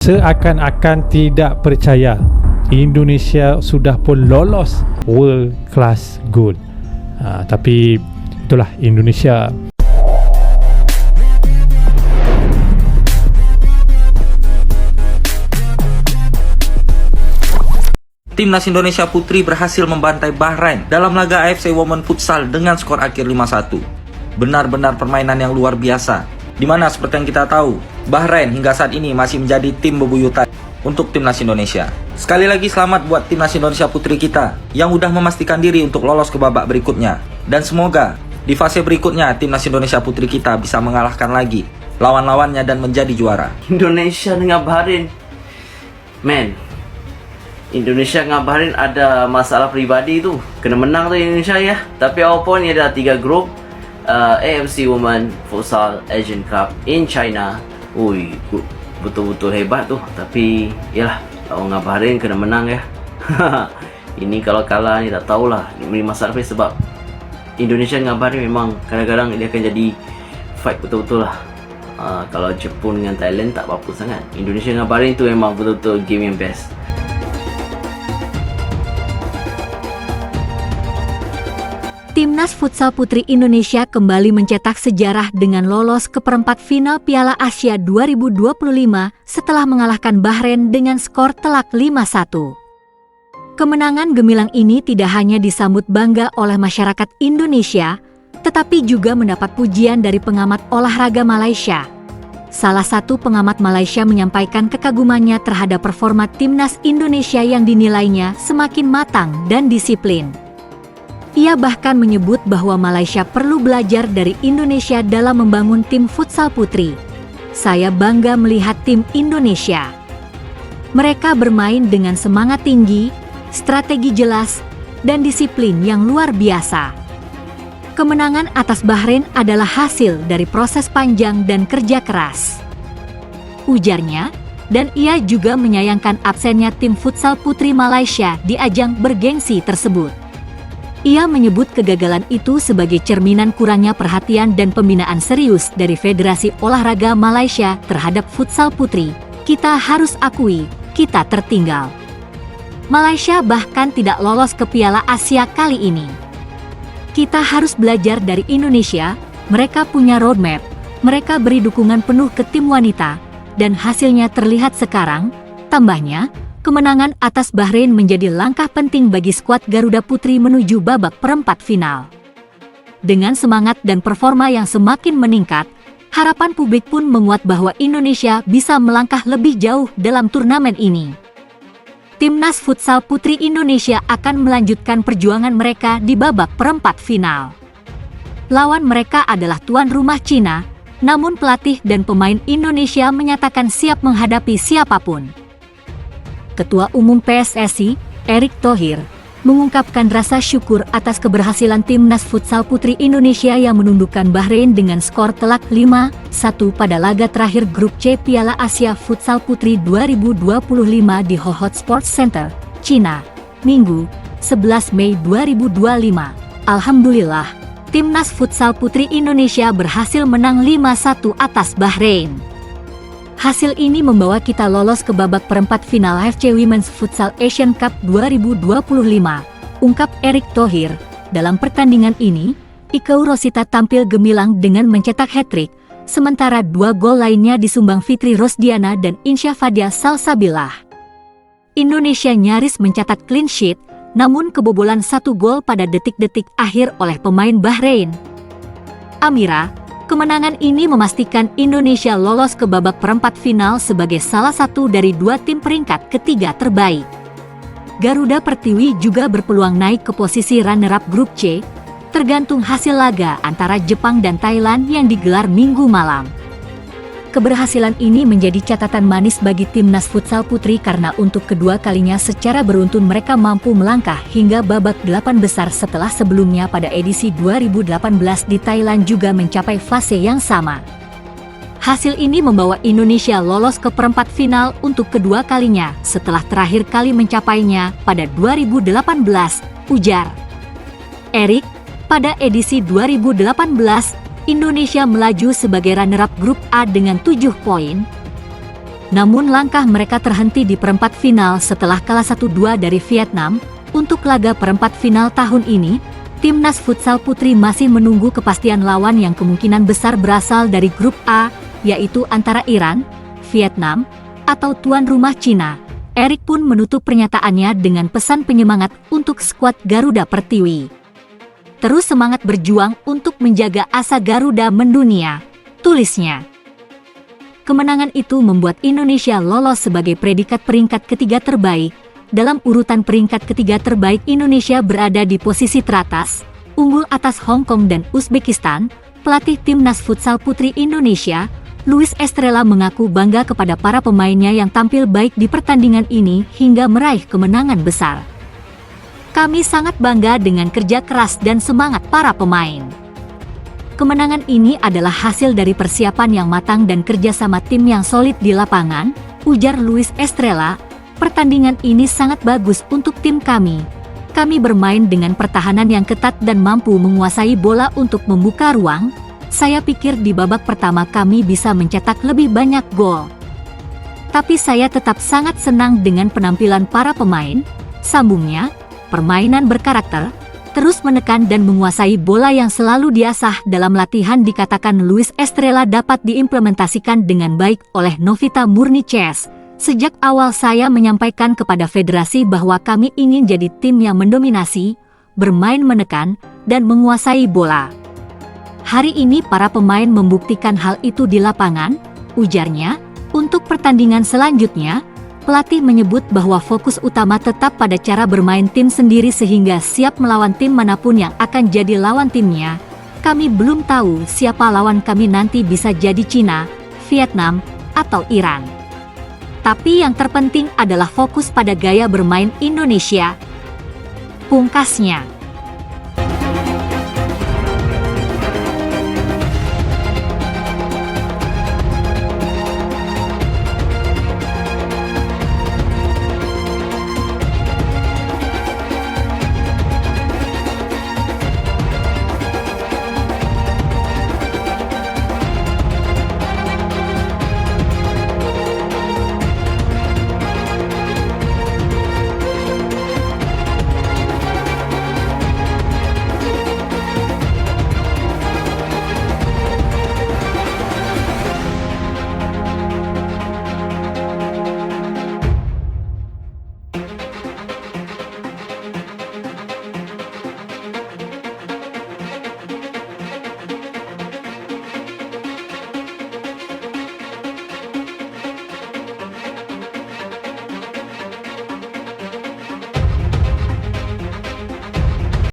seakan-akan tidak percaya Indonesia sudah pun lolos World Class Gold. Tapi itulah Indonesia. Timnas Indonesia Putri berhasil membantai Bahrain dalam laga AFC Women Futsal dengan skor akhir 5-1. Benar-benar permainan yang luar biasa, di mana seperti yang kita tahu, Bahrain hingga saat ini masih menjadi tim bebuyutan untuk Timnas Indonesia. Sekali lagi selamat buat Timnas Indonesia Putri kita yang udah memastikan diri untuk lolos ke babak berikutnya. Dan semoga di fase berikutnya Timnas Indonesia Putri kita bisa mengalahkan lagi lawan-lawannya dan menjadi juara. Indonesia dengan Bahrain, Indonesia dengan Bahrain ada masalah pribadi tu. Kena menang tu Indonesia ya. Tapi apapun ia ada 3 grup. AFC Women Futsal Asian Cup in China. Ui, betul-betul hebat tu. Tapi yalah, lawan dengan Bahrain kena menang ya. Ini kalau kalah ni tak tahulah. Ini masalah sebab Indonesia dengan Bahrain memang kadang-kadang dia akan jadi fight betul-betul lah. Kalau Jepun dengan Thailand tak apa-apa sangat. Indonesia dengan Bahrain tu memang betul-betul game yang best. Timnas Futsal Putri Indonesia kembali mencetak sejarah dengan lolos ke perempat final Piala Asia 2025 setelah mengalahkan Bahrain dengan skor telak 5-1. Kemenangan gemilang ini tidak hanya disambut bangga oleh masyarakat Indonesia, tetapi juga mendapat pujian dari pengamat olahraga Malaysia. Salah satu pengamat Malaysia menyampaikan kekagumannya terhadap performa Timnas Indonesia yang dinilainya semakin matang dan disiplin. Ia bahkan menyebut bahwa Malaysia perlu belajar dari Indonesia dalam membangun tim futsal putri. Saya bangga melihat tim Indonesia. Mereka bermain dengan semangat tinggi, strategi jelas, dan disiplin yang luar biasa. Kemenangan atas Bahrain adalah hasil dari proses panjang dan kerja keras, ujarnya, dan ia juga menyayangkan absennya tim futsal putri Malaysia di ajang bergengsi tersebut. Ia menyebut kegagalan itu sebagai cerminan kurangnya perhatian dan pembinaan serius dari Federasi Olahraga Malaysia terhadap futsal putri. Kita harus akui, kita tertinggal. Malaysia bahkan tidak lolos ke Piala Asia kali ini. Kita harus belajar dari Indonesia, mereka punya roadmap, mereka beri dukungan penuh ke tim wanita, dan hasilnya terlihat sekarang, tambahnya. Kemenangan atas Bahrain menjadi langkah penting bagi skuad Garuda Putri menuju babak perempat final. Dengan semangat dan performa yang semakin meningkat, harapan publik pun menguat bahwa Indonesia bisa melangkah lebih jauh dalam turnamen ini. Timnas Futsal Putri Indonesia akan melanjutkan perjuangan mereka di babak perempat final. Lawan mereka adalah tuan rumah Cina, namun pelatih dan pemain Indonesia menyatakan siap menghadapi siapapun. Ketua Umum PSSI, Erick Thohir, mengungkapkan rasa syukur atas keberhasilan Timnas Futsal Putri Indonesia yang menundukkan Bahrain dengan skor telak 5-1 pada laga terakhir Grup C Piala Asia Futsal Putri 2025 di Ho Ho Sports Center, China, Minggu, 11 Mei 2025. Alhamdulillah, Timnas Futsal Putri Indonesia berhasil menang 5-1 atas Bahrain. Hasil ini membawa kita lolos ke babak perempat final AFC Women's Futsal Asian Cup 2025, ungkap Erick Thohir. Dalam pertandingan ini, Ikeu Rosita tampil gemilang dengan mencetak hat-trick, sementara 2 gol lainnya disumbang Fitri Rosdiana dan Insya Fadia Salsabilah. Indonesia nyaris mencatat clean sheet, namun kebobolan 1 gol pada detik-detik akhir oleh pemain Bahrain. Amira, kemenangan ini memastikan Indonesia lolos ke babak perempat final sebagai salah satu dari 2 tim peringkat ketiga terbaik. Garuda Pertiwi juga berpeluang naik ke posisi runner-up Grup C, tergantung hasil laga antara Jepang dan Thailand yang digelar Minggu malam. Keberhasilan ini menjadi catatan manis bagi Timnas Futsal Putri karena untuk kedua kalinya secara beruntun mereka mampu melangkah hingga babak 8 besar setelah sebelumnya pada edisi 2018 di Thailand juga mencapai fase yang sama. Hasil ini membawa Indonesia lolos ke perempat final untuk kedua kalinya setelah terakhir kali mencapainya pada 2018, ujar Erick. Pada edisi 2018, Indonesia melaju sebagai runner-up Grup A dengan 7 poin. Namun langkah mereka terhenti di perempat final setelah kalah 1-2 dari Vietnam. Untuk laga perempat final tahun ini, Timnas Futsal Putri masih menunggu kepastian lawan yang kemungkinan besar berasal dari grup A, yaitu antara Iran, Vietnam, atau tuan rumah Cina. Erik pun menutup pernyataannya dengan pesan penyemangat untuk skuad Garuda Pertiwi. Terus semangat berjuang untuk menjaga asa Garuda mendunia, tulisnya. Kemenangan itu membuat Indonesia lolos sebagai predikat peringkat ketiga terbaik. Dalam urutan peringkat ketiga terbaik, Indonesia berada di posisi teratas, unggul atas Hong Kong dan Uzbekistan. Pelatih Timnas Futsal Putri Indonesia, Luis Estrella, mengaku bangga kepada para pemainnya yang tampil baik di pertandingan ini hingga meraih kemenangan besar. Kami sangat bangga dengan kerja keras dan semangat para pemain. Kemenangan ini adalah hasil dari persiapan yang matang dan kerjasama tim yang solid di lapangan, ujar Luis Estrella. Pertandingan ini sangat bagus untuk tim kami. Kami bermain dengan pertahanan yang ketat dan mampu menguasai bola untuk membuka ruang. Saya pikir di babak pertama kami bisa mencetak lebih banyak gol. Tapi saya tetap sangat senang dengan penampilan para pemain, sambungnya. Permainan berkarakter, terus menekan dan menguasai bola yang selalu diasah dalam latihan, dikatakan Luis Estrella, dapat diimplementasikan dengan baik oleh Novita Murni CS. Sejak awal saya menyampaikan kepada federasi bahwa kami ingin jadi tim yang mendominasi, bermain menekan, dan menguasai bola. Hari ini para pemain membuktikan hal itu di lapangan, ujarnya. Untuk pertandingan selanjutnya, pelatih menyebut bahwa fokus utama tetap pada cara bermain tim sendiri sehingga siap melawan tim manapun yang akan jadi lawan timnya. Kami belum tahu siapa lawan kami nanti, bisa jadi Cina, Vietnam, atau Iran. Tapi yang terpenting adalah fokus pada gaya bermain Indonesia, pungkasnya.